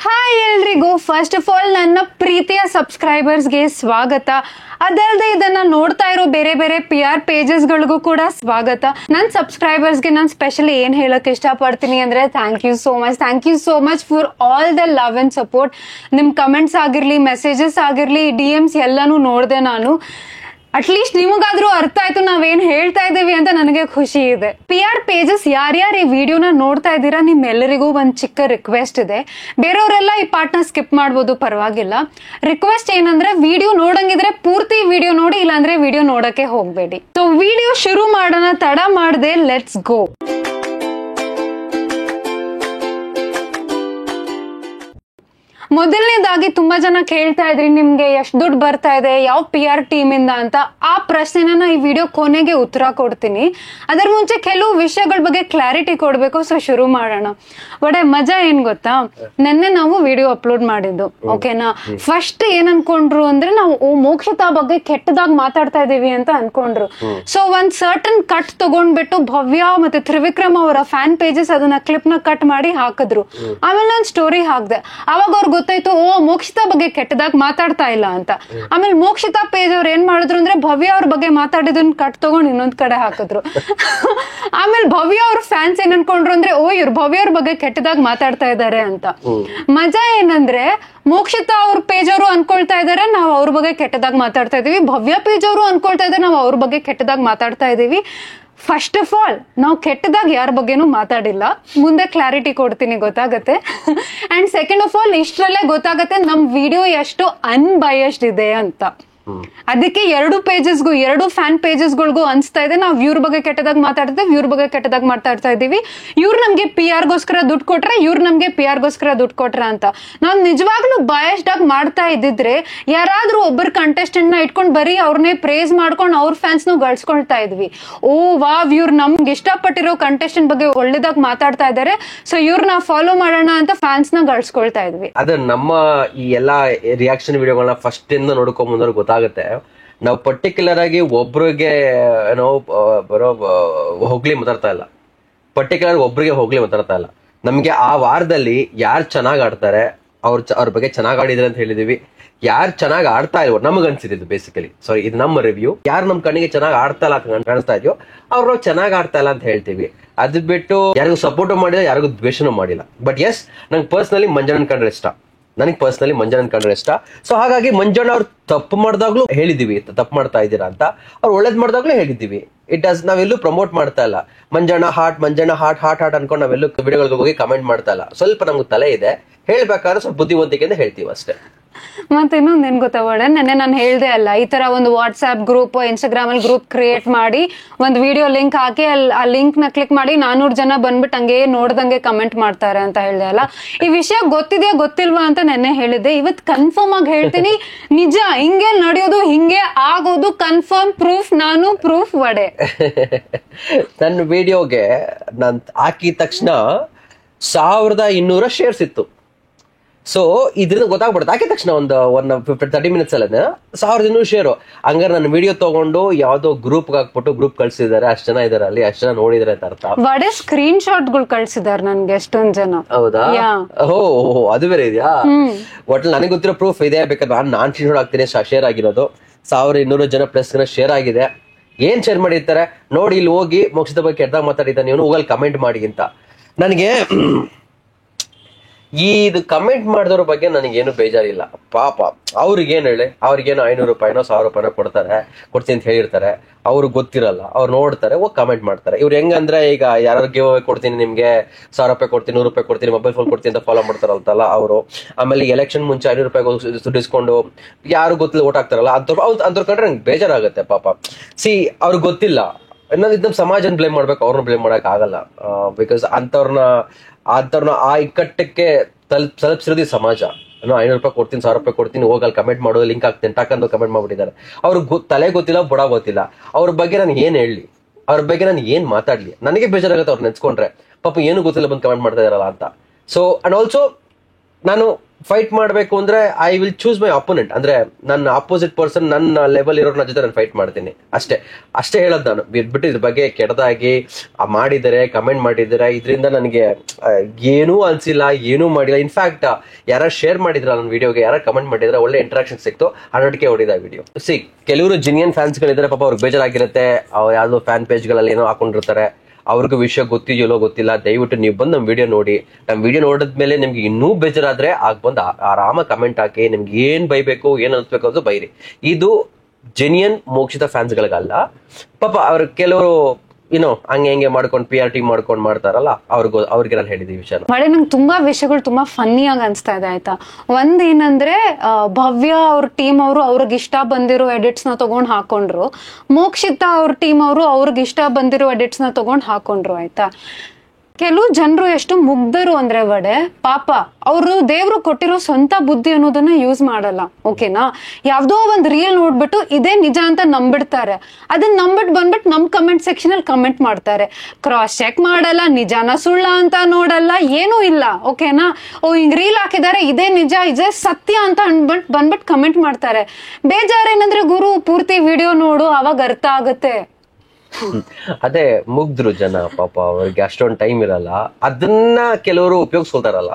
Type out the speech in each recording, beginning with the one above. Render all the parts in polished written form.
Hi ಎಲ್ರಿಗೂ, first of all ನನ್ನ ಪ್ರೀತಿಯ ಸಬ್ಸ್ಕ್ರೈಬರ್ಸ್ಗೆ ಸ್ವಾಗತ. ಅದಲ್ಲದೆ ಇದನ್ನ ನೋಡ್ತಾ ಇರೋ ಬೇರೆ ಬೇರೆ PR ಪೇಜಸ್ಗಳಿಗೂ ಕೂಡ ಸ್ವಾಗತ. ನನ್ನ ಸಬ್ಸ್ಕ್ರೈಬರ್ಸ್ಗೆ ನಾನು ಸ್ಪೆಷಲಿ ಏನ್ ಹೇಳಕ್ ಇಷ್ಟಪಡ್ತೀನಿ ಅಂದ್ರೆ thank you so much for all the love and support. ನಿಮ್ ಕಮೆಂಟ್ಸ್ ಆಗಿರ್ಲಿ, ಮೆಸೇಜಸ್ ಆಗಿರ್ಲಿ, DMs ಎಲ್ಲಾನು ನೋಡಿದೆ ನಾನು. ಅಟ್ಲೀಸ್ಟ್ ನಿಮಗಾದ್ರೂ ಅರ್ಥ ಆಯ್ತು ನಾವೇನ್ ಹೇಳ್ತಾ ಇದ್ದೀವಿ ಅಂತ ನನಗೆ ಖುಷಿ ಇದೆ. PR ಪೇಜಸ್ ಯಾರ್ಯಾರು ಈ ವಿಡಿಯೋನ ನೋಡ್ತಾ ಇದ್ದೀರಾ, ನಿಮ್ಮೆಲ್ಲರಿಗೂ ಒಂದ್ ಚಿಕ್ಕ ರಿಕ್ವೆಸ್ಟ್ ಇದೆ. ಬೇರೆಯವರೆಲ್ಲ ಈ ಪಾರ್ಟ್ನ ಸ್ಕಿಪ್ ಮಾಡ್ಬೋದು, ಪರವಾಗಿಲ್ಲ. ರಿಕ್ವೆಸ್ಟ್ ಏನಂದ್ರೆ, ವಿಡಿಯೋ ನೋಡಂಗಿದ್ರೆ ಪೂರ್ತಿ ವಿಡಿಯೋ ನೋಡಿ, ಇಲ್ಲಾಂದ್ರೆ ವಿಡಿಯೋ ನೋಡಕ್ಕೆ ಹೋಗ್ಬೇಡಿ. ಸೊ ವಿಡಿಯೋ ಶುರು ಮಾಡೋಣ, ತಡ ಮಾಡದೆ ಲೆಟ್ಸ್ ಗೋ. ಮೊದಲನೇದಾಗಿ ತುಂಬಾ ಜನ ಕೇಳ್ತಾ ಇದ್ರಿ, ನಿಮ್ಗೆ ಎಷ್ಟು ದುಡ್ಡು ಬರ್ತಾ ಇದೆ, ಯಾವ PR ಟೀಮ್ ಇಂದ ಅಂತ. ಆ ಪ್ರಶ್ನೆನ ಈ ವಿಡಿಯೋ ಕೊನೆಗೆ ಉತ್ತರ ಕೊಡ್ತೀನಿ. ಅದರ ಮುಂಚೆ ಕೆಲವು ವಿಷಯಗಳ ಬಗ್ಗೆ ಕ್ಲಾರಿಟಿ ಕೊಡ್ಬೇಕು. ಸೊ ಶುರು ಮಾಡೋಣ. ಬಟ್ ಮಜಾ ಏನ್ ಗೊತ್ತಾ, ನೆನ್ನೆ ನಾವು ವಿಡಿಯೋ ಅಪ್ಲೋಡ್ ಮಾಡಿದ್ದು, ಓಕೆನಾ. ಫಸ್ಟ್ ಏನ್ ಅನ್ಕೊಂಡ್ರು ಅಂದ್ರೆ, ನಾವು ಮೋಕ್ಷತಾ ಬಗ್ಗೆ ಕೆಟ್ಟದಾಗಿ ಮಾತಾಡ್ತಾ ಇದೀವಿ ಅಂತ ಅನ್ಕೊಂಡ್ರು. ಸೊ ಒಂದ್ ಸರ್ಟನ್ ಕಟ್ ತಗೊಂಡ್ಬಿಟ್ಟು ಭವ್ಯ ಮತ್ತೆ ತ್ರಿವಿಕ್ರಮ್ ಅವರ ಫ್ಯಾನ್ ಪೇಜಸ್ ಅದನ್ನ ಕ್ಲಿಪ್ ನ ಕಟ್ ಮಾಡಿ ಹಾಕಿದ್ರು. ಆಮೇಲೆ ನಾನು ಸ್ಟೋರಿ ಹಾಕ್ದೆ. ಅವಾಗ ಅವ್ರಿಗೆ ಗೊತ್ತಾಯ್ತು, ಮೋಕ್ಷಿತಾ ಬಗ್ಗೆ ಕೆಟ್ಟದಾಗ ಮಾತಾಡ್ತಾ ಇಲ್ಲ ಅಂತ. ಆಮೇಲೆ ಮೋಕ್ಷಿತಾ ಪೇಜ್ ಅವ್ರು ಏನ್ ಮಾಡಿದ್ರು ಅಂದ್ರೆ, ಭವ್ಯ ಅವ್ರ ಬಗ್ಗೆ ಮಾತಾಡಿದನ್ನ ಕಟ್ ತಗೊಂಡು ಇನ್ನೊಂದ್ ಕಡೆ ಹಾಕಿದ್ರು. ಆಮೇಲೆ ಭವ್ಯ ಅವ್ರ ಫ್ಯಾನ್ಸ್ ಏನ್ ಅನ್ಕೊಂಡ್ರು ಅಂದ್ರೆ, ಇವ್ರು ಭವ್ಯ ಅವ್ರ ಬಗ್ಗೆ ಕೆಟ್ಟದಾಗ ಮಾತಾಡ್ತಾ ಇದಾರೆ ಅಂತ. ಮಜಾ ಏನಂದ್ರೆ, ಮೋಕ್ಷಿತಾ ಅವ್ರ ಪೇಜ್ ಅವರು ಅನ್ಕೊಳ್ತಾ ಇದಾರೆ ನಾವು ಅವ್ರ ಬಗ್ಗೆ ಕೆಟ್ಟದಾಗ ಮಾತಾಡ್ತಾ ಇದೀವಿ, ಭವ್ಯ ಪೇಜ್ ಅವರು ಅನ್ಕೊಳ್ತಾ ಇದಾರೆ ನಾವು ಅವ್ರ ಬಗ್ಗೆ ಕೆಟ್ಟದಾಗ ಮಾತಾಡ್ತಾ ಇದೀವಿ. ಫಸ್ಟ್ ಆಫ್ ಆಲ್ ನಾವು ಕೆಟ್ಟದಾಗ ಯಾರ ಬಗ್ಗೆನೂ ಮಾತಾಡಿಲ್ಲ. ಮುಂದೆ ಕ್ಲಾರಿಟಿ ಕೊಡ್ತೀನಿ, ಗೊತ್ತಾಗತ್ತೆ. ಅಂಡ್ ಸೆಕೆಂಡ್ ಆಫ್ ಆಲ್, ಇಷ್ಟರಲ್ಲೇ ಗೊತ್ತಾಗತ್ತೆ ನಮ್ ವಿಡಿಯೋ ಎಷ್ಟು ಅನ್ಬಯಸ್ಡ್ ಇದೆ ಅಂತ. ಅದಕ್ಕೆ ಎರಡು ಫ್ಯಾನ್ ಪೇಜಸ್ಗಳಿಗೂ ಅನ್ಸ್ತಾ ಇದೆ, ನಾವು ಇವ್ರ ಬಗ್ಗೆ ಕೆಟ್ಟದಾಗ ಮಾತಾಡ್ತೇವೆ, ಇವ್ರ ಬಗ್ಗೆ ಕೆಟ್ಟದಾಗ ಮಾತಾಡ್ತಾ ಇದೀವಿ. ಇವ್ರು ನಮ್ಗೆ PR ಗೋಸ್ಕರ ದುಡ್ಡು ಕೊಟ್ರೆ, ಇವ್ರು ನಮ್ಗೆ PR ಗೋಸ್ಕರ ದುಡ್ಡು ಕೊಟ್ರ ಅಂತ. ನಾವ್ ನಿಜವಾಗ್ಲೂ ಬಯಸ್ಡ್ ಆಗಿ ಮಾಡ್ತಾ ಇದ್ದಿದ್ರೆ, ಯಾರಾದ್ರೂ ಒಬ್ಬರು ಕಂಟೆಸ್ಟೆಂಟ್ ನ ಇಟ್ಕೊಂಡ್ ಬರೀ ಅವ್ರನ್ನೇ ಪ್ರೇಸ್ ಮಾಡ್ಕೊಂಡು ಅವ್ರ ಫ್ಯಾನ್ಸ್ ನು ಗಳಿಸ್ಕೊಳ್ತಾ ಇದ್ವಿ. ವಾವ್, ಇವ್ರು ನಮ್ಗೆ ಇಷ್ಟಪಟ್ಟಿರೋ ಕಂಟೆಸ್ಟೆಂಟ್ ಬಗ್ಗೆ ಒಳ್ಳೇದಾಗ ಮಾತಾಡ್ತಾ ಇದಾರೆ, ಸೊ ಇವ್ರನ್ನ ಫಾಲೋ ಮಾಡೋಣ ಅಂತ ಫ್ಯಾನ್ಸ್ ನ ಗಳಿಸ್ಕೊಳ್ತಾ ಇದ್ವಿ. ಅದು ನಮ್ಮ ಈ ಎಲ್ಲಾ ರಿಯಾಕ್ಷನ್ ವಿಡಿಯೋಗಳನ್ನ ಫಸ್ಟ್ ಇಂದ ನೋಡ್ಕೊಂಡ್ ಬಂದವ್ರಿಗೆ ಗೊತ್ತಾಗುತ್ತೆ. ನಾವು ಪರ್ಟಿಕ್ಯುಲರ್ ಆಗಿ ಒಬ್ರಿಗೆ ಏನೋ ಬರೋ ಹೋಗ್ಲಿ ಮಾತಾಡ್ತಾ ಇಲ್ಲ, ಪರ್ಟಿಕ್ಯುಲರ್ ಒಬ್ರಿಗೆ ಹೋಗ್ಲಿ ಮಾತಾಡ್ತಾ ಇಲ್ಲ. ನಮ್ಗೆ ಆ ವಾರದಲ್ಲಿ ಯಾರು ಚೆನ್ನಾಗ್ ಆಡ್ತಾರೆ ಅವ್ರ ಬಗ್ಗೆ ಚೆನ್ನಾಗ್ ಆಡಿದ್ರೆ ಅಂತ ಹೇಳಿದೀವಿ. ಯಾರು ಚೆನ್ನಾಗ್ ಆಡ್ತಾ ಇಲ್ವೋ ನಮಗ್ ಅನ್ಸಿದ್ದು ಬೇಸಿಕಲಿ. ಸೊ ಇದು ನಮ್ಮ ರಿವ್ಯೂ. ಯಾರು ನಮ್ ಕಣ್ಣಿಗೆ ಚೆನ್ನಾಗ್ ಆಡ್ತಾ ಇಲ್ಲ ಅಂತ ಕಾಣಿಸ್ತಾ ಇದೆಯೋ ಅವ್ರು ಚೆನ್ನಾಗ್ ಆಡ್ತಾ ಇಲ್ಲ ಅಂತ ಹೇಳ್ತೀವಿ. ಅದ್ ಬಿಟ್ಟು ಯಾರಿಗೂ ಸಪೋರ್ಟ್ ಮಾಡಿಲ್ಲ, ಯಾರಿಗೂ ದ್ವೇಷನೂ ಮಾಡಿಲ್ಲ. ಬಟ್ ಎಸ್, ನಂಗೆ ಪರ್ಸನಲಿ ಮಂಜಣ್ಣನ್ ಕಂಡ್ರೆ ಇಷ್ಟ. ಸೊ ಹಾಗಾಗಿ ಮಂಜಣ್ಣ ಅವ್ರು ತಪ್ಪು ಮಾಡಿದಾಗ್ಲೂ ಹೇಳಿದೀವಿ ತಪ್ಪು ಮಾಡ್ತಾ ಇದ್ದೀರಾ ಅಂತ, ಅವ್ರು ಒಳ್ಳೇದ್ ಮಾಡಿದಾಗ್ಲೂ ಹೇಳಿದೀವಿ. ನಾವೆಲ್ಲೂ ಪ್ರಮೋಟ್ ಮಾಡ್ತಾ ಇಲ್ಲ. ಮಂಜಣ್ಣ ಹಾಟ್ ಅನ್ಕೊಂಡು ನಾವೆಲ್ಲೂ ವಿಡಿಯೋಗಳಿಗೆ ಹೋಗಿ ಕಮೆಂಟ್ ಮಾಡ್ತಾ ಇಲ್ಲ. ಸ್ವಲ್ಪ ನಮ್ಗೆ ತಲೆ ಇದೆ, ಹೇಳ್ಬೇಕಾದ್ರೆ ಸ್ವಲ್ಪ ಬುದ್ಧಿವಂತಿಕೆಯಿಂದ ಹೇಳ್ತೀವಿ ಅಷ್ಟೇ. ಮತ್ತೆ ಇನ್ನೊಂದ್ ಏನ್ ಗೊತ್ತಾವಡೆ, ನೆನ್ನೆ ನಾನು ಹೇಳ್ದೆ ಅಲ್ಲ, ಈ ತರ ಒಂದು ವಾಟ್ಸ್ಆಪ್ ಗ್ರೂಪ್, ಇನ್ಸ್ಟಾಗ್ರಾಮ್ ಅಲ್ಲಿ ಗ್ರೂಪ್ ಕ್ರಿಯೇಟ್ ಮಾಡಿ ಒಂದು ವಿಡಿಯೋ ಲಿಂಕ್ ಹಾಕಿ ಆ ಲಿಂಕ್ ನ ಕ್ಲಿಕ್ ಮಾಡಿ 400 ಜನ ಬಂದ್ಬಿಟ್ಟು ಹಂಗೆ ನೋಡ್ದಂಗೆ ಕಮೆಂಟ್ ಮಾಡ್ತಾರೆ ಅಂತ ಹೇಳ್ದೆ ಅಲ್ಲ. ಈ ವಿಷಯ ಗೊತ್ತಿದೆಯಾ ಗೊತ್ತಿಲ್ವಾ ಅಂತ ನೆನ್ನೆ ಹೇಳಿದ್ದೆ. ಇವತ್ ಕನ್ಫರ್ಮ್ ಆಗಿ ಹೇಳ್ತೀನಿ, ನಿಜ ಹಿಂಗೆ ನಡೆಯೋದು, ಹಿಂಗೆ ಆಗೋದು, ಕನ್ಫರ್ಮ್ ಪ್ರೂಫ್ ವಡೆ. ನನ್ನ ವಿಡಿಯೋಗೆ ನಾನ್ ಹಾಕಿದ ತಕ್ಷಣ 1200 ಶೇರ್ಸ್ ಇತ್ತು. ಸೊ ಇದ್ರಿಂದ ಗೊತ್ತಾಗ್ಬಿಡುತ್ತೆ. ಹಾಕಿದ ತಕ್ಷಣ ಒಂದು 30 ಮಿನಿಟ್ಸ್ ಅಲ್ಲ 1200 ಶೇರು. ಹಂಗಾರೆ ನನ್ನ ವಿಡಿಯೋ ತಗೊಂಡು ಯಾವ್ದೋ ಗ್ರೂಪ್ ಹಾಕ್ಬಿಟ್ಟು ಗ್ರೂಪ್ ಕಳ್ಸಿದಾರೆ, ಅಷ್ಟ್ ಜನ ಇದಾರೆ ಅಲ್ಲಿ, ಅಷ್ಟ್ ಜನ ನೋಡಿದಾರೆ ಅಂತ ಅರ್ಥ. ವಡೆ ಸ್ಕ್ರೀನ್ ಶಾಟ್ ಗಳು ಕಳ್ಸಿದಾರೆ ನನ್ಗೆ ಎಷ್ಟೊಂದ್ ಜನ. ಹೌದಾ? ಅದು ಬೇರೆ ಇದೆಯಾ? ಒಟ್ನಲ್ಲಿ ನನಗೆ ಗೊತ್ತಿರೋ ಪ್ರೂಫ್ ಇದೆ. ಬೇಕಾದ್ರೆ ನಾನ್ ಸ್ಕ್ರೀನ್ ಶಾಟ್ ಹಾಕ್ತೀನಿ. ಶೇರ್ ಆಗಿರೋದು 1200 ಜನ ಪ್ಲಸ್ ಶೇರ್ ಆಗಿದೆ. ಏನ್ ಶೇರ್ ಮಾಡಿರ್ತಾರೆ ನೋಡಿ, ಇಲ್ಲಿ ಹೋಗಿ ಮೋಕ್ಷದ ಬಗ್ಗೆ ಕೆಟ್ಟದಾಗ ಮಾತಾಡಿದ್ದಾನೆ ನೀವು, ಹೋಗಲ್ಲಿ ಕಮೆಂಟ್ ಮಾಡಿ ಅಂತ. ನನಗೆ ಇದು ಕಮೆಂಟ್ ಮಾಡಿದವ್ರ ಬಗ್ಗೆ ನನಗೇನು ಬೇಜಾರಿಲ್ಲ. ಪಾಪ ಅವ್ರಿಗೇನು ಹೇಳಿ, ಅವ್ರಿಗೇನು 500 ರೂಪಾಯಿನೋ 1000 ರೂಪಾಯಿನೋ ಕೊಡ್ತೀನಿ ಅಂತ ಹೇಳಿರ್ತಾರೆ. ಅವ್ರಿಗೆ ಗೊತ್ತಿರಲ್ಲ, ಅವ್ರು ನೋಡ್ತಾರೆ, ಹೋಗಿ ಕಮೆಂಟ್ ಮಾಡ್ತಾರೆ. ಇವ್ರು ಹೆಂಗಂದ್ರೆ, ಈಗ ಯಾರು ಗಿವ್ ಅವೇ ಕೊಡ್ತೀನಿ ನಿಮ್ಗೆ, 1000 ರೂಪಾಯಿ ಕೊಡ್ತೀನಿ, 100 ರೂಪಾಯಿ ಕೊಡ್ತೀನಿ, ಮೊಬೈಲ್ ಫೋನ್ ಕೊಡ್ತೀನಿ ಅಂತ ಫಾಲೋ ಮಾಡ್ತಾರಲ್ತಲ್ಲ ಅವರು. ಆಮೇಲೆ ಎಲೆಕ್ಷನ್ ಮುಂಚೆ 500 ರೂಪಾಯಿ ದುಡ್ಡಿಸ್ಕೊಂಡು ಯಾರು ಗೊತ್ತಿಲ್ಲ ಓಟ್ ಹಾಕ್ತಾರಲ್ಲ ಅಂಥವ್ರು ಕಂಡ್ರೆ ನಂಗೆ ಬೇಜಾರಾಗುತ್ತೆ ಪಾಪ. ಅವ್ರಿಗೆ ಗೊತ್ತಿಲ್ಲ. ಇನ್ನೊಂದು ಇದನ್ನ ಸಮಾಜನ ಬ್ಲೇಮ್ ಮಾಡ್ಬೇಕು, ಅವ್ರನ್ನ ಬ್ಲೇಮ್ ಮಾಡಕ್ ಆಗಲ್ಲ. ಬಿಕಾಸ್ ಅಂಥವ್ರನ್ನ ಆ ಇಕ್ಕಟ್ಟಕ್ಕೆ ತಲುಪಿಸಿರೋದು ಸಮಾಜ. 500 ರೂಪಾಯಿ ಕೊಡ್ತೀನಿ, 1000 ರೂಪಾಯಿ ಕೊಡ್ತೀನಿ, ಹೋಗಲ್ಲಿ ಕಮೆಂಟ್ ಮಾಡೋದು, ಲಿಂಕ್ ಹಾಕ್ತೀನಿ ಟಾಕಂದು ಕಮೆಂಟ್ ಮಾಡ್ಬಿಟ್ಟಿದ್ದಾರೆ. ಅವ್ರಿಗೆ ತಲೆ ಗೊತ್ತಿಲ್ಲ, ಬುಡ ಗೊತ್ತಿಲ್ಲ. ಅವ್ರ ಬಗ್ಗೆ ನಾನು ಏನ್ ಹೇಳಿ, ಅವ್ರ ಬಗ್ಗೆ ನಾನು ಏನ್ ಮಾತಾಡ್ಲಿ? ನನಗೆ ಬೇಜಾರಾಗುತ್ತೆ ಅವ್ರು ನೆನ್ಸ್ಕೊಂಡ್ರೆ. ಪಾಪ ಏನು ಗೊತ್ತಿಲ್ಲ ಬಂದು ಕಮೆಂಟ್ ಮಾಡ್ತಾ ಇದಾರಲ್ಲ ಅಂತ. ಸೊ ಅಂಡ್ ಆಲ್ಸೋ ನಾನು ಫೈಟ್ ಮಾಡ್ಬೇಕು ಅಂದ್ರೆ I will choose my opponent. ಅಂದ್ರೆ ನನ್ನ ಅಪೋಸಿಟ್ ಪರ್ಸನ್ ನನ್ನ ಲೆವೆಲ್ ಇರೋರ್ನ ಜೊತೆ ನಾನು ಫೈಟ್ ಮಾಡ್ತೀನಿ ಅಷ್ಟೇ ಹೇಳೋದು ನಾನು. ಬಿಟ್ಬಿಟ್ಟು ಇದ್ರ ಬಗ್ಗೆ ಕೆಟ್ಟದಾಗಿ ಮಾಡಿದ್ದಾರೆ, ಕಮೆಂಟ್ ಮಾಡಿದ್ದಾರೆ, ಇದರಿಂದ ನನಗೆ ಏನೂ ಅನ್ಸಿಲ್ಲ, ಏನೂ ಮಾಡಿಲ್ಲ. ಇನ್ಫ್ಯಾಕ್ಟ್ ಯಾರು ಶೇರ್ ಮಾಡಿದ್ರ ನನ್ನ ವಿಡಿಯೋಗೆ, ಯಾರು ಕಮೆಂಟ್ ಮಾಡಿದ್ರೆ ಒಳ್ಳೆ ಇಂಟ್ರಾಕ್ಷನ್ ಸಿಕ್ತು, 100K ಹೊಡಿದ ವಿಡಿಯೋ. ಕೆಲವರು ಜಿನಿಯನ್ ಫ್ಯಾನ್ಸ್ ಗಳಿದ್ದಾರೆ, ಪಾಪ ಅವ್ರಿಗೆ ಬೇಜಾರಾಗಿರುತ್ತೆ. ಅವ್ರು ಯಾವ್ದೋ ಫ್ಯಾನ್ ಪೇಜ್ ಗಳಲ್ಲಿ ಏನೋ ಹಾಕೊಂಡಿರ್ತಾರೆ, ಅವ್ರಿಗೂ ವಿಷಯ ಗೊತ್ತಿದೆಯೋ ಗೊತ್ತಿಲ್ಲ. ದಯವಿಟ್ಟು ನೀವು ಬಂದು ನಮ್ಮ ವಿಡಿಯೋ ನೋಡಿ. ನಮ್ಮ ವಿಡಿಯೋ ನೋಡಿದ್ಮೇಲೆ ನಿಮ್ಗೆ ಇನ್ನೂ ಬೇಜಾರಾದ್ರೆ ಬಂದು ಆರಾಮ ಕಮೆಂಟ್ ಹಾಕಿ, ನಿಮ್ಗೆ ಏನ್ ಬೈಬೇಕು, ಏನ್ ಅನ್ಸ್ಬೇಕು ಅದು ಬೈರಿ. ಇದು ಜೆನ್ಯನ್ ಮೋಕ್ಷಿತ ಫ್ಯಾನ್ಸ್ ಗಳಿಗಲ್ಲ. ಪಾಪ ಅವ್ರ ಕೆಲವರು ಏನೋ ಹಂಗೆ ಮಾಡ್ಕೊಂಡು PRT ಮಾಡ್ಕೊಂಡು ಮಾಡ್ತಾರಲ್ಲ, ಅವ್ರಿಗೆ ನಾನು ಹೇಳಿದ ವಿಷಯ ಮಾಡಿ. ನಂಗೆ ತುಂಬಾ ವಿಷಯಗಳು ತುಂಬಾ ಫನ್ನಿ ಆಗಿ ಅನ್ಸ್ತಾ ಇದೆ ಆಯ್ತಾ. ಒಂದೇನಂದ್ರೆ ಭವ್ಯ ಅವ್ರ ಟೀಮ್ ಅವರು ಅವ್ರಿಗೆ ಇಷ್ಟ ಬಂದಿರೋ ಎಡಿಟ್ಸ್ ನ ತಗೊಂಡ್ ಹಾಕೊಂಡ್ರು, ಮೋಕ್ಷಿತಾ ಅವ್ರ ಟೀಮ್ ಅವರು ಅವ್ರಿಗೆ ಇಷ್ಟ ಬಂದಿರೋ ಎಡಿಟ್ಸ್ ನ ತಗೊಂಡ್ ಹಾಕೊಂಡ್ರು ಆಯ್ತಾ. ಕೆಲವು ಜನರು ಎಷ್ಟು ಮುಗ್ಧರು ಅಂದ್ರೆ ವಡೆ ಪಾಪ, ಅವರು ದೇವ್ರು ಕೊಟ್ಟಿರೋ ಸ್ವಂತ ಬುದ್ಧಿ ಅನ್ನೋದನ್ನ ಯೂಸ್ ಮಾಡಲ್ಲ. ಓಕೆನಾ, ಯಾವ್ದೋ ಒಂದ್ ರೀಲ್ ನೋಡ್ಬಿಟ್ಟು ಇದೇ ನಿಜ ಅಂತ ನಂಬಿಡ್ತಾರೆ. ಅದನ್ನ ಬಂದ್ಬಿಟ್ಟು ನಮ್ ಕಮೆಂಟ್ ಸೆಕ್ಷನ್ ಅಲ್ಲಿ ಕಮೆಂಟ್ ಮಾಡ್ತಾರೆ. ಕ್ರಾಸ್ ಚೆಕ್ ಮಾಡಲ್ಲ, ನಿಜಾನ ಸುಳ್ಳ ಅಂತ ನೋಡಲ್ಲ, ಏನೂ ಇಲ್ಲ. ಓಕೆನಾ, ಹಿಂಗ್ ರೀಲ್ ಹಾಕಿದಾರೆ, ಇದೇ ನಿಜ, ಇದೇ ಸತ್ಯ ಅಂತ ಬಂದ್ಬಿಟ್ಟು ಕಮೆಂಟ್ ಮಾಡ್ತಾರೆ. ಬೇಜಾರೇನಂದ್ರೆ ಗುರು ಪೂರ್ತಿ ವಿಡಿಯೋ ನೋಡು, ಅವಾಗ ಅರ್ಥ ಆಗುತ್ತೆ. ಅದೇ ಮುಗ್ದ್ರು ಜನ, ಪಾಪ ಅವ್ರಿಗೆ ಅಷ್ಟೊಂದು ಟೈಮ್ ಇರಲ್ಲ. ಅದನ್ನ ಕೆಲವರು ಉಪಯೋಗಿಸ್ಕೊಳ್ತಾರಲ್ಲ.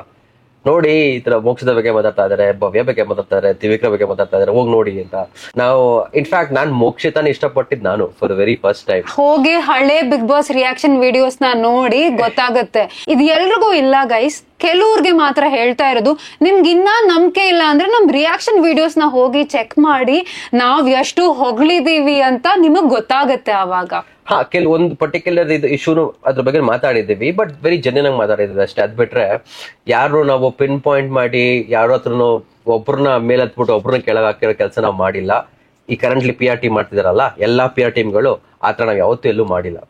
ನೋಡಿ ಈ ತರ ಮೋಕ್ಷದ ಬಗ್ಗೆ ಮಾತಾಡ್ತಾ ಇದಾರೆ, ಭವ್ಯ ಬಗ್ಗೆ ಮಾತಾಡ್ತಾ ಇದಾರೆ, ತ್ರಿವಿಕ್ರಮ್ ಬಗ್ಗೆ ಮಾತಾಡ್ತಾ ಇದಾರೆ, ಹೋಗಿ ನೋಡಿ ಅಂತ. ನಾವು ಇನ್ಫ್ಯಾಕ್ಟ್ ನಾನ್ ಮೋಕ್ಷಿತಾನ ಇಷ್ಟಪಟ್ಟಿದ್ ನಾನು ಫಾರ್ ವೆರಿ ಫಸ್ಟ್ ಟೈಮ್. ಹೋಗಿ ಹಳೆ ಬಿಗ್ ಬಾಸ್ ರಿಯಾಕ್ಷನ್ ವಿಡಿಯೋಸ್ ನ ನೋಡಿ ಗೊತ್ತಾಗುತ್ತೆ. ಇದು ಎಲ್ರಿಗೂ ಇಲ್ಲ ಗೈಸ್, ಕೆಲವ್ರಿಗೆ ಮಾತ್ರ ಹೇಳ್ತಾ ಇರೋದು. ನಿಮ್ಗೆ ಇನ್ನ ನಂಬಿಕೆ ಇಲ್ಲ ಅಂದ್ರೆ ನಮ್ ರಿಯಾಕ್ಷನ್ ವಿಡಿಯೋಸ್ ನ ಹೋಗಿ ಚೆಕ್ ಮಾಡಿ, ನಾವ್ ಎಷ್ಟು ಹೊಗಳಿದೀವಿ ಅಂತ ನಿಮಗ್ ಗೊತ್ತಾಗತ್ತೆ ಆವಾಗ. ಕೆಲವೊಂದು ಪರ್ಟಿಕ್ಯುಲರ್ ಇಶ್ಯೂನು ಅದ್ರ ಬಗ್ಗೆ ಮಾತಾಡಿದ್ದೀವಿ, ಬಟ್ ವೆರಿ ಜೆನ್ಯೂನ್ ಆಗಿ ಮಾತಾಡಿದ್ವಿ ಅಷ್ಟೇ. ಅದ್ ಬಿಟ್ರೆ ಯಾರು ನಾವು ಪಿನ್ ಪಾಯಿಂಟ್ ಮಾಡಿ ಯಾರು ಹತ್ರನು ಒಬ್ರನ್ನ ಮೇಲೆ ಹತ್ಬಿಟ್ಟು ಒಬ್ರನ್ನ ಕೆಳಗೆ ಹಾಕಿರೋ ಕೆಲಸ ನಾವು ಮಾಡಿಲ್ಲ. ಈ ಕರೆಂಟ್ಲಿ PRT ಮಾಡ್ತಿದಾರಲ್ಲ, ಎಲ್ಲಾ PR ಟೀಮ್ಗಳು ಆತರ ನಾವ್ ಯಾವತ್ತೂ ಎಲ್ಲೂ ಮಾಡಿಲ್ಲ.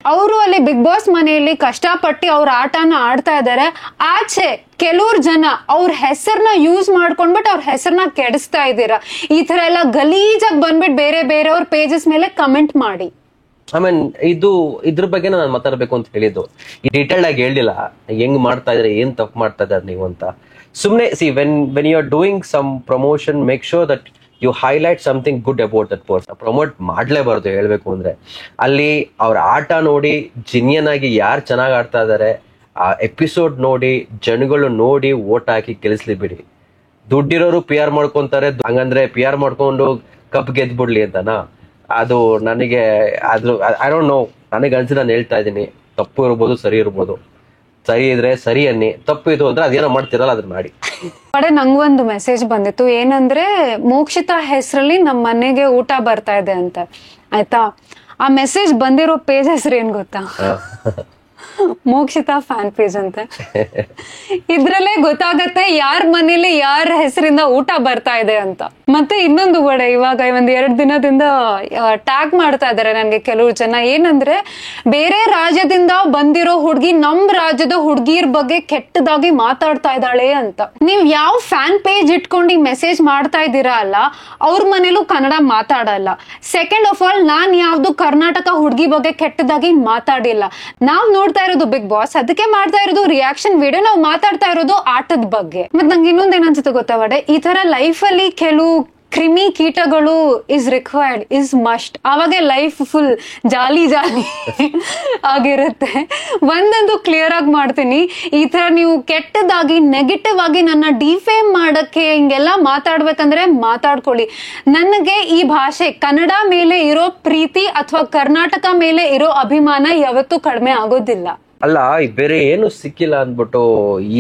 ಅವರು ಅಲ್ಲಿ ಬಿಗ್ ಬಾಸ್ ಮನೆಯಲ್ಲಿ ಕಷ್ಟಪಟ್ಟು ಅವ್ರ ಆಟನ ಆಡ್ತಾ ಇದಾರೆ. ಆಚೆ ಕೆಲವ್ರು ಜನ ಅವ್ರ ಹೆಸರನ್ನ ಯೂಸ್ ಮಾಡ್ಕೊಂಡ್ಬಿಟ್ಟು ಅವ್ರ ಹೆಸರನ್ನ ಕೆಡಿಸ್ತಾ ಇದ್ದೀರಾ. ಈ ತರ ಎಲ್ಲ ಗಲೀಜಾಗಿ ಬಂದ್ಬಿಟ್ಟು ಬೇರೆಯವ್ರ ಪೇಜಸ್ ಮೇಲೆ ಕಮೆಂಟ್ ಮಾಡಿ. ಇದ್ರ ಬಗ್ಗೆ ನಾನು ಮಾತಾಡ್ಬೇಕು ಅಂತ ಹೇಳಿದ್ದು. ಡೀಟೇಲ್ಡ್ ಆಗಿ ಹೇಳಿಲ್ಲ ಹೆಂಗ್ ಮಾಡ್ತಾ ಇದ್ರೆ, ಏನ್ ತಪ್ಪು ಮಾಡ್ತಾ ಇದಾರೆ ನೀವು ಅಂತ. ಸುಮ್ನೆ when you are doing some promotion, make sure that you highlight something good about that person. Promote ಮಾಡ್ಲೇಬಾರ್ದು ಹೇಳ್ಬೇಕು ಅಂದ್ರೆ. ಅಲ್ಲಿ ಅವ್ರ ಆಟ ನೋಡಿ ಜಿನಿಯನ್ ಆಗಿ ಯಾರು ಚೆನ್ನಾಗಿ ಆಡ್ತಾ ಇದಾರೆ ಆ ಎಪಿಸೋಡ್ ನೋಡಿ ಜನಗಳು ನೋಡಿ ಓಟ್ ಹಾಕಿ ಗೆಲ್ಲಿಸ್ಲಿ ಬಿಡಿ. ದುಡ್ಡಿರೋರು PR ಮಾಡ್ಕೊಂತಾರೆ, ಹಂಗಂದ್ರೆ PR ಮಾಡ್ಕೊಂಡು ಕಪ್ ಗೆದ್ಬಿಡ್ಲಿ ಅಂತನಾ? ಅದು ನನಗೆ ಐ ಡೋಂಟ್ ನೋ, ನನಗೆ ಅನ್ಸಿ ನಾನು ಹೇಳ್ತಾ ಇದ್ದೀನಿ. ತಪ್ಪು ಇರ್ಬೋದು, ಸರಿ ಇರ್ಬೋದು. ಸರಿ ಇದ್ರೆ ಸರಿ ಅನ್ನಿ, ತಪ್ಪು ಇದು ಅಂದ್ರೆ ಅದೇನೋ ಮಾಡ್ತಿರಲ್ಲ ಅದನ್ನ ಮಾಡಿ. ನಂಗೊಂದು ಮೆಸೇಜ್ ಬಂದಿತ್ತು, ಏನಂದ್ರೆ ಮೋಕ್ಷಿತಾ ಹೆಸರಲ್ಲಿ ನಮ್ಮ ಮನೆಗೆ ಊಟ ಬರ್ತಾ ಇದೆ ಅಂತ ಆಯ್ತಾ. ಆ ಮೆಸೇಜ್ ಬಂದಿರೋ ಪೇಜ್ ಹೆಸರು ಏನ್ ಗೊತ್ತಾ? ಮೋಕ್ಷಿತಾ ಫ್ಯಾನ್ ಪೇಜ್ ಅಂತ. ಇದ್ರಲ್ಲೇ ಗೊತ್ತಾಗತ್ತೆ ಯಾರ ಮನೇಲಿ ಯಾರ ಹೆಸರಿಂದ ಊಟ ಬರ್ತಾ ಇದೆ ಅಂತ. ಮತ್ತೆ ಇನ್ನೊಂದು ಬಡೆ, ಇವಾಗ ಒಂದ್ 2 ದಿನದಿಂದ ಟ್ಯಾಗ್ ಮಾಡ್ತಾ ಇದಾರೆ ನನ್ಗೆ ಕೆಲವು ಜನ. ಏನಂದ್ರೆ ಬೇರೆ ರಾಜ್ಯದಿಂದ ಬಂದಿರೋ ಹುಡ್ಗಿ ನಮ್ ರಾಜ್ಯದ ಹುಡ್ಗಿರ್ ಬಗ್ಗೆ ಕೆಟ್ಟದಾಗಿ ಮಾತಾಡ್ತಾ ಇದ್ದಾಳೆ ಅಂತ. ನೀವ್ ಯಾವ ಫ್ಯಾನ್ ಪೇಜ್ ಇಟ್ಕೊಂಡು ಮೆಸೇಜ್ ಮಾಡ್ತಾ ಇದ್ದೀರಾ ಅಲ್ಲ, ಅವ್ರ ಮನೇಲೂ ಕನ್ನಡ ಮಾತಾಡಲ್ಲ. ಸೆಕೆಂಡ್ ಆಫ್ ಆಲ್, ನಾನ್ ಯಾವ್ದು ಕರ್ನಾಟಕ ಹುಡ್ಗಿ ಬಗ್ಗೆ ಕೆಟ್ಟದಾಗಿ ಮಾತಾಡಿಲ್ಲ. ನಾವ್ ನೋಡ್ತಾ ಇರೋದು ಬಿಗ್ ಬಾಸ್, ಅದಕ್ಕೆ ಮಾಡ್ತಾ ಇರೋದು ರಿಯಾಕ್ಷನ್ ವಿಡಿಯೋ. ನಾವು ಮಾತಾಡ್ತಾ ಇರೋದು ಆಟದ ಬಗ್ಗೆ. ಮತ್ ನಂಗೆ ಇನ್ನೊಂದ್ ಏನನ್ಸುತ್ತೆ ಗೊತ್ತಾ ವಡೆ, ಈ ತರ ಲೈಫ್ ಅಲ್ಲಿ ಕೆಲವು ಕ್ರಿಮಿ ಕೀಟಗಳು ಇಸ್ ರಿಕ್ವೈರ್ಡ್, ಇಸ್ ಮಸ್ಟ್. ಅವಾಗ ಲೈಫ್ ಫುಲ್ ಜಾಲಿ ಆಗಿರುತ್ತೆ. ಒಂದಂತೂ ಕ್ಲಿಯರ್ ಆಗಿ ಮಾಡ್ತೀನಿ, ಈ ತರ ನೀವು ಕೆಟ್ಟದಾಗಿ ನೆಗೆಟಿವ್ ಆಗಿ ನನ್ನ ಡಿಫೇಮ್ ಮಾಡಕ್ಕೆ ಹಿಂಗೆಲ್ಲ ಮಾತಾಡ್ಬೇಕಂದ್ರೆ ಮಾತಾಡ್ಕೊಳ್ಳಿ. ನನಗೆ ಈ ಭಾಷೆ ಕನ್ನಡ ಮೇಲೆ ಇರೋ ಪ್ರೀತಿ ಅಥವಾ ಕರ್ನಾಟಕ ಮೇಲೆ ಇರೋ ಅಭಿಮಾನ ಯಾವತ್ತೂ ಕಡಿಮೆ ಆಗೋದಿಲ್ಲ. ಅಲ್ಲ, ಬೇರೆ ಏನು ಸಿಕ್ಕಿಲ್ಲ ಅಂದ್ಬಿಟ್ಟು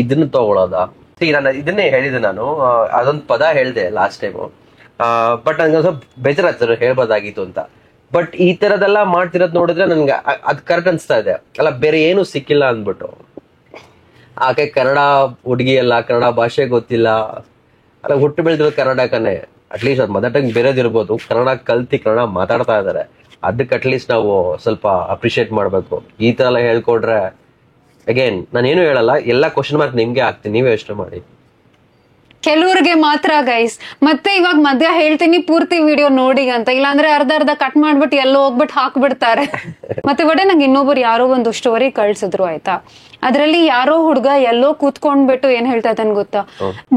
ಇದನ್ನ ತಗೊಳೋದ? ನಾನು ಇದನ್ನೇ ಹೇಳಿದೆ, ನಾನು ಅದೊಂದು ಪದ ಹೇಳ್ದೆ ಲಾಸ್ಟ್ ಟೈಮು. ಬಟ್ ನಂಗೆ ಸ್ವಲ್ಪ ಬೇಜಾರಾಗ್ತದೆ, ಹೇಳ್ಬೋದಾಗಿತ್ತು ಅಂತ. ಬಟ್ ಈ ತರದೆಲ್ಲ ಮಾಡ್ತಿರೋದ್ ನೋಡಿದ್ರೆ ನನ್ಗೆ ಅದ್ ಕರೆಕ್ಟ್ ಅನ್ಸ್ತಾ ಇದೆ. ಅಲ್ಲ, ಬೇರೆ ಏನು ಸಿಕ್ಕಿಲ್ಲ ಅಂದ್ಬಿಟ್ಟು. ಆಕೆ ಕನ್ನಡ ಹುಡುಗಿ ಅಲ್ಲ, ಕನ್ನಡ ಭಾಷೆ ಗೊತ್ತಿಲ್ಲ, ಅಲ್ಲ ಹುಟ್ಟು ಬೆಳೆದಿರೋದು ಕನ್ನಡಕನೇ. ಅಟ್ಲೀಸ್ಟ್ ಅದು ಮದರ್ ಟಂಗ್ ಬೇರೆದಿರ್ಬೋದು, ಕನ್ನಡ ಕಲ್ತಿ ಕನ್ನಡ ಮಾತಾಡ್ತಾ ಇದಾರೆ. ಅದಕ್ಕೆ ಅಟ್ಲೀಸ್ಟ್ ನಾವು ಸ್ವಲ್ಪ ಅಪ್ರಿಶಿಯೇಟ್ ಮಾಡ್ಬೇಕು. ಈ ತರ ಎಲ್ಲ ಹೇಳ್ಕೊಡ್ರೆ ಅಗೇನ್ ನಾನೇನು ಹೇಳಲ್ಲ, ಎಲ್ಲ ಕ್ವಶನ್ ಮಾರ್ಕ್ ನಿಮ್ಗೆ ಹಾಕ್ತೀನಿ, ನೀವೇ ಯೋಚನೆ ಮಾಡಿ. ಕೆಲವ್ರಿಗೆ ಮಾತ್ರ ಗೈಸ್. ಮತ್ತೆ ಇವಾಗ ಮಧ್ಯ ಹೇಳ್ತೀನಿ ಪೂರ್ತಿ ವಿಡಿಯೋ ನೋಡಿ ಅಂತ, ಇಲ್ಲಾಂದ್ರೆ ಅರ್ಧ ಕಟ್ ಮಾಡ್ಬಿಟ್ಟು ಎಲ್ಲೋ ಹೋಗ್ಬಿಟ್ಟು ಹಾಕ್ಬಿಡ್ತಾರೆ. ಮತ್ತೆ ಬಟ್ ನಂಗೆ ಇನ್ನೊಬ್ರು ಯಾರೋ ಒಂದು ಸ್ಟೋರಿ ಕಳ್ಸಿದ್ರು ಆಯ್ತಾ, ಅದ್ರಲ್ಲಿ ಯಾರೋ ಹುಡ್ಗ ಎಲ್ಲೋ ಕೂತ್ಕೊಂಡ್ಬಿಟ್ಟು ಏನ್ ಹೇಳ್ತಾ ಇದ್ದಾನೆ ಗೊತ್ತಾ,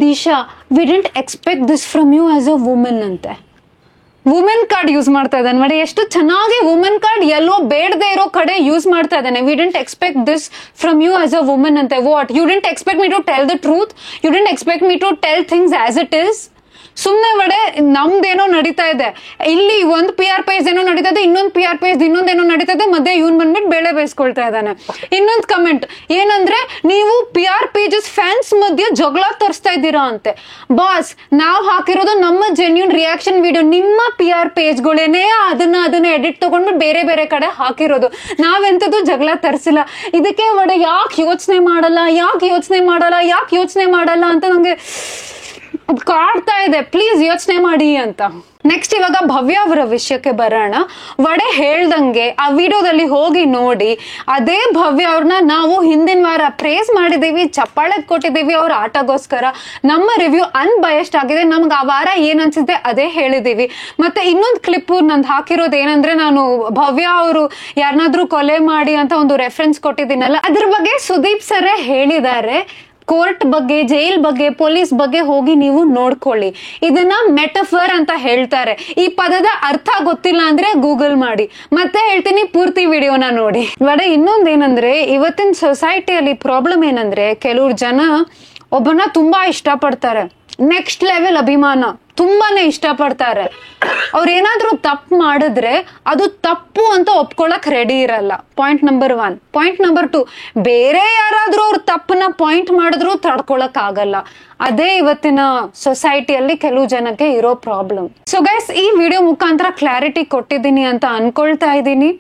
Disha we didn't expect this from you as a women ಅಂತೆ. ವುಮೆನ್ ಕಾರ್ಡ್ ಯೂಸ್ ಮಾಡ್ತಾ ಇದ್ದಾನೆ ನೋಡಿ, ಎಷ್ಟು ಚೆನ್ನಾಗಿ ವುಮೆನ್ ಕಾರ್ಡ್ ಎಲ್ಲೋ ಬೇಡದೆ ಇರೋ ಕಡೆ ಯೂಸ್ ಮಾಡ್ತಾ ಇದ್ದಾನೆ. We didn't expect this from you as a women ಅಂತೆ. What, you didn't expect me to tell the truth, you didn't expect me to tell things as it is. ಸುಮ್ನೆ ಬಡೆ ನಮ್ದೇನೋ ನಡೀತಾ ಇದೆ ಇಲ್ಲಿ, ಒಂದು PR ಪೇಜ್ ಏನೋ ನಡೀತಾ ಇದೆ, ಇನ್ನೊಂದು PR ಪೇಜ್ ಇನ್ನೊಂದೇನೋ ನಡೀತಾ ಇದೆ, ಮಧ್ಯೆ ಇವನ್ ಬಂದ್ಬಿಟ್ಟು ಬೇಳೆ ಬೇಯಿಸ್ಕೊಳ್ತಾ ಇದ್ದಾನೆ. ಇನ್ನೊಂದು ಕಮೆಂಟ್ ಏನಂದ್ರೆ, ನೀವು PR ಪೇಜಸ್ ಫ್ಯಾನ್ಸ್ ಮಧ್ಯೆ ಜಗಳ ತರಿಸ್ತಾ ಇದ್ದೀರಾ ಅಂತೆ. ಬಾಸ್, ನಾವ್ ಹಾಕಿರೋದು ನಮ್ಮ ಜೆನ್ಯೂನ್ ರಿಯಾಕ್ಷನ್ ವಿಡಿಯೋ, ನಿಮ್ಮ PR ಪೇಜ್ಗಳೇನೆ ಅದನ್ನ ಎಡಿಟ್ ತಗೊಂಡ್ಬಿಟ್ಟು ಬೇರೆ ಬೇರೆ ಕಡೆ ಹಾಕಿರೋದು, ನಾವೆಂತದ್ದು ಜಗಳ ತರಿಸಿಲ್ಲ. ಇದಕ್ಕೆ ಒಡೆ ಯಾಕೆ ಯೋಚನೆ ಮಾಡಲ್ಲ ಅಂತ ನಂಗೆ ಕಾಡ್ತಾ ಇದೆ. ಪ್ಲೀಸ್ ಯೋಚನೆ ಮಾಡಿ ಅಂತ. ನೆಕ್ಸ್ಟ್ ಇವಾಗ ಭವ್ಯ ಅವರ ವಿಷಯಕ್ಕೆ ಬರೋಣ. ವಡೆ ಹೇಳ್ದಂಗೆ ಆ ವಿಡಿಯೋದಲ್ಲಿ ಹೋಗಿ ನೋಡಿ, ಅದೇ ಭವ್ಯ ಅವ್ರನ್ನ ನಾವು ಹಿಂದಿನ ವಾರ ಪ್ರೇಸ್ ಮಾಡಿದೀವಿ, ಚಪ್ಪಾಳೆ ಕೊಟ್ಟಿದ್ದೀವಿ ಅವ್ರ ಆಟಗೋಸ್ಕರ. ನಮ್ಮ ರಿವ್ಯೂ ಅನ್ಬಯಸ್ಡ್ ಆಗಿದೆ, ನಮ್ಗೆ ಆ ವಾರ ಏನ್ ಅನ್ಸಿದೆ ಅದೇ ಹೇಳಿದೀವಿ. ಮತ್ತೆ ಇನ್ನೊಂದು ಕ್ಲಿಪ್ ನಂದು ಹಾಕಿರೋದು ಏನಂದ್ರೆ, ನಾನು ಭವ್ಯ ಅವರು ಯಾರನ್ನಾದ್ರೂ ಕೊಲೆ ಮಾಡಿ ಅಂತ ಒಂದು ರೆಫರೆನ್ಸ್ ಕೊಟ್ಟಿದ್ದೀನಲ್ಲ, ಅದ್ರ ಬಗ್ಗೆ ಸುದೀಪ್ ಸರೇ ಹೇಳಿದ್ದಾರೆ. ಕೋರ್ಟ್ ಬಗ್ಗೆ, ಜೈಲ್ ಬಗ್ಗೆ, ಪೊಲೀಸ್ ಬಗ್ಗೆ ಹೋಗಿ ನೀವು ನೋಡ್ಕೊಳ್ಳಿ. ಇದನ್ನ ಮೆಟಫರ್ ಅಂತ ಹೇಳ್ತಾರೆ. ಈ ಪದದ ಅರ್ಥ ಗೊತ್ತಿಲ್ಲ ಅಂದ್ರೆ ಗೂಗಲ್ ಮಾಡಿ. ಮತ್ತೆ ಹೇಳ್ತೀನಿ, ಪೂರ್ತಿ ವಿಡಿಯೋನ ನೋಡಿ. ಬಟ್ ಇನ್ನೊಂದೇನಂದ್ರೆ, ಇವತ್ತಿನ ಸೊಸೈಟಿಯಲ್ಲಿ ಪ್ರಾಬ್ಲಮ್ ಏನಂದ್ರೆ, ಕೆಲವ್ರು ಜನ ಒಬ್ಬನ ತುಂಬಾ ಇಷ್ಟಪಡ್ತಾರೆ, ನೆಕ್ಸ್ಟ್ ಲೆವೆಲ್ ಅಭಿಮಾನ, ತುಂಬಾನೇ ಇಷ್ಟಪಡ್ತಾರೆ. ಅವ್ರೇನಾದ್ರೂ ತಪ್ಪು ಮಾಡಿದ್ರೆ ಅದು ತಪ್ಪು ಅಂತ ಒಪ್ಕೊಳಕ್ ರೆಡಿ ಇರಲ್ಲ. Point number 1. ಪಾಯಿಂಟ್ ನಂಬರ್ 2, ಬೇರೆ ಯಾರಾದ್ರೂ ಅವ್ರ ತಪ್ಪನ್ನ ಪಾಯಿಂಟ್ ಮಾಡಿದ್ರು ತಡ್ಕೊಳಕ್ ಆಗಲ್ಲ. ಅದೇ ಇವತ್ತಿನ ಸೊಸೈಟಿಯಲ್ಲಿ ಕೆಲವು ಜನಕ್ಕೆ ಇರೋ ಪ್ರಾಬ್ಲಮ್. ಸೊ ಗೈಸ್, ಈ ವಿಡಿಯೋ ಮುಖಾಂತರ ಕ್ಲಾರಿಟಿ ಕೊಟ್ಟಿದ್ದೀನಿ ಅಂತ ಅನ್ಕೊಳ್ತಾ ಇದ್ದೀನಿ.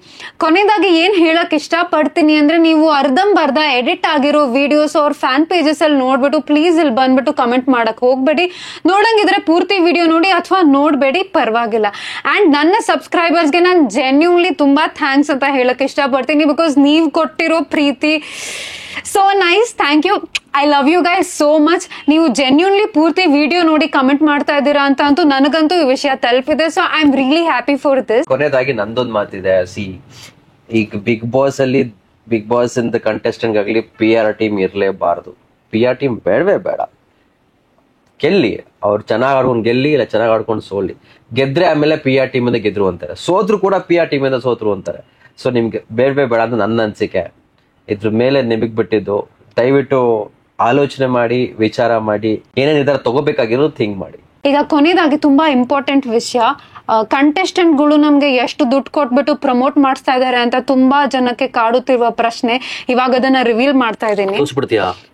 ಕೊನೆಯದಾಗಿ ಏನ್ ಹೇಳಕ್ ಇಷ್ಟಪಡ್ತೀನಿ ಅಂದ್ರೆ, ನೀವು ಅರ್ಧಂಬರ್ಧ ಎಡಿಟ್ ಆಗಿರೋ ವಿಡಿಯೋಸ್ ಅವ್ರ ಫ್ಯಾನ್ ಪೇಜಸ್ ಅಲ್ಲಿ ನೋಡ್ಬಿಟ್ಟು ಪ್ಲೀಸ್ ಇಲ್ಲಿ ಬಂದ್ಬಿಟ್ಟು ಕಮೆಂಟ್ ಮಾಡಕ್ ಹೋಗ್ಬೇಡಿ. ನೋಡಂಗಿದ್ರೆ ಪೂರ್ತಿ ವಿಡಿಯೋ ನೋಡಿ, ಅಥವಾ ನೋಡ್ಬೇಡಿ, ಪರವಾಗಿಲ್ಲ. ಅಂಡ್ ನನ್ನ ಸಬ್ಸ್ಕ್ರೈಬರ್ಸ್ಗೆ ನಾನು ಜೆನ್ಯೂನ್ಲಿ ತುಂಬಾ ಥ್ಯಾಂಕ್ಸ್ ಅಂತ ಹೇಳಕ್ ಇಷ್ಟಪಡ್ತೀನಿ, ಬಿಕಾಸ್ ನೀವ್ ಕೊಟ್ಟಿರೋ ಪ್ರೀತಿ so nice. Thank you, I love you guys so much. ನೀವು ಜೆನ್ಯೂನ್ಲಿ ಪೂರ್ತಿ ವಿಡಿಯೋ ನೋಡಿ ಕಮೆಂಟ್ ಮಾಡ್ತಾ ಇದ್ದೀರಾ ಅಂತ ಅಂತೂ ನನಗಂತೂ ಈ ವಿಷಯ ತಲುಪಿದೆ. So I am really happy for this. ಕೊನೆಯದಾಗಿ ನಂದೊಂದು ಮಾತಿದೆ. ಈಗ ಬಿಗ್ ಬಾಸ್ ಅಲ್ಲಿ, ಬಿಗ್ ಬಾಸ್ ಇಂದ ಕಂಟೆಸ್ಟೆಂಟ್ ಆಗಲಿ PR ಟೀಮ್ ಇರಲೇಬಾರ್ದು. PR ಟೀಮ್ ಬೇಡವೇ ಬೇಡ. ಗೆಲ್ಲಿ, ಅವ್ರು ಚೆನ್ನಾಗಿ ಆಡ್ಕೊಂಡು ಗೆಲ್ಲಿ, ಇಲ್ಲ ಚೆನ್ನಾಗಿ ಆಡ್ಕೊಂಡು ಸೋಲಿ. ಗೆದ್ರೆ ಆಮೇಲೆ PR ಟೀಮ್ ಇಂದ ಗೆದ್ರು ಅಂತಾರೆ, ಸೋತ್ರು ಕೂಡ PR ಟೀಮ್ ಇಂದ ಸೋತ್ರು ಅಂತಾರೆ. ಸೊ ನಿಮ್ಗೆ ಬೇಡವೇ ಬೇಡ ಅಂತ ನನ್ನ ಅನಿಸಿಕೆ. ಇದ್ರ ಮೇಲೆ ನಿಮಗ್ ಬಿಟ್ಟಿದ್ದು, ದಯವಿಟ್ಟು ಆಲೋಚನೆ ಮಾಡಿ, ವಿಚಾರ ಮಾಡಿ, ಏನೇ ನಿರ್ಧಾರ ತಗೋಬೇಕಾಗಿರೋದು ಥಿಂಕ್ ಮಾಡಿ. ಈಗ ಕೊನೆಯದಾಗಿ ತುಂಬಾ ಇಂಪಾರ್ಟೆಂಟ್ ವಿಷಯ, ಕಂಟೆಸ್ಟೆಂಟ್ಗಳು ನಮ್ಗೆ ಎಷ್ಟು ದುಡ್ಡು ಕೊಟ್ಬಿಟ್ಟು ಪ್ರಮೋಟ್ ಮಾಡಿಸ್ತಾ ಇದಾರೆ ಅಂತ ತುಂಬಾ ಜನಕ್ಕೆ ಕಾಡುತ್ತಿರುವ ಪ್ರಶ್ನೆ. ಇವಾಗ ಅದನ್ನ ರಿವೀಲ್ ಮಾಡ್ತಾ ಇದ್ದೀನಿ.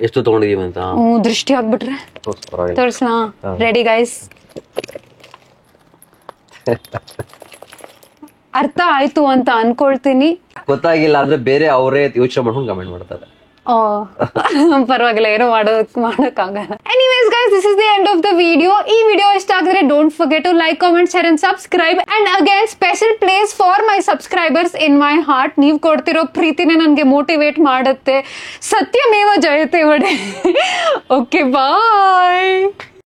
ಎಷ್ಟು ತಗೊಂಡಿದೀವಿ ಅಂತ ದೃಷ್ಟಿ ಆಗ್ಬಿಟ್ರೆ ತೋರ್ಸ್ಲಾ? Ready guys? ಅರ್ಥ ಆಯ್ತು ಅಂತ ಅನ್ಕೊಳ್ತೀನಿ. ಗೊತ್ತಾಗಿಲ್ಲ ಅಂದ್ರೆ ಬೇರೆ ಅವರೇ ಯೋಚನೆ ಮಾಡ್ಕೊಂಡು ಕಮೆಂಟ್ ಮಾಡ್ತಾರೆ. ಪರವಾಗಿಲ್ಲ, ಏನೋ ಮಾಡೋಕ್ಕಾಗಲ್ಲ. Anyways guys, this is the end of the video. ಈ ವಿಡಿಯೋ ಇಷ್ಟ ಆಗಿದ್ರೆ don't forget to like, comment, share and subscribe. And again special place for my subscribers in my heart. ನೀವು ಕೊಡ್ತಿರೋ ಪ್ರೀತಿನೇ ನನಗೆ ಮೋಟಿವೇಟ್ ಮಾಡುತ್ತೆ. ಸತ್ಯಮೇವ ಜಯತೆ ವಡೆ. ಓಕೆ, ಬಾಯ್.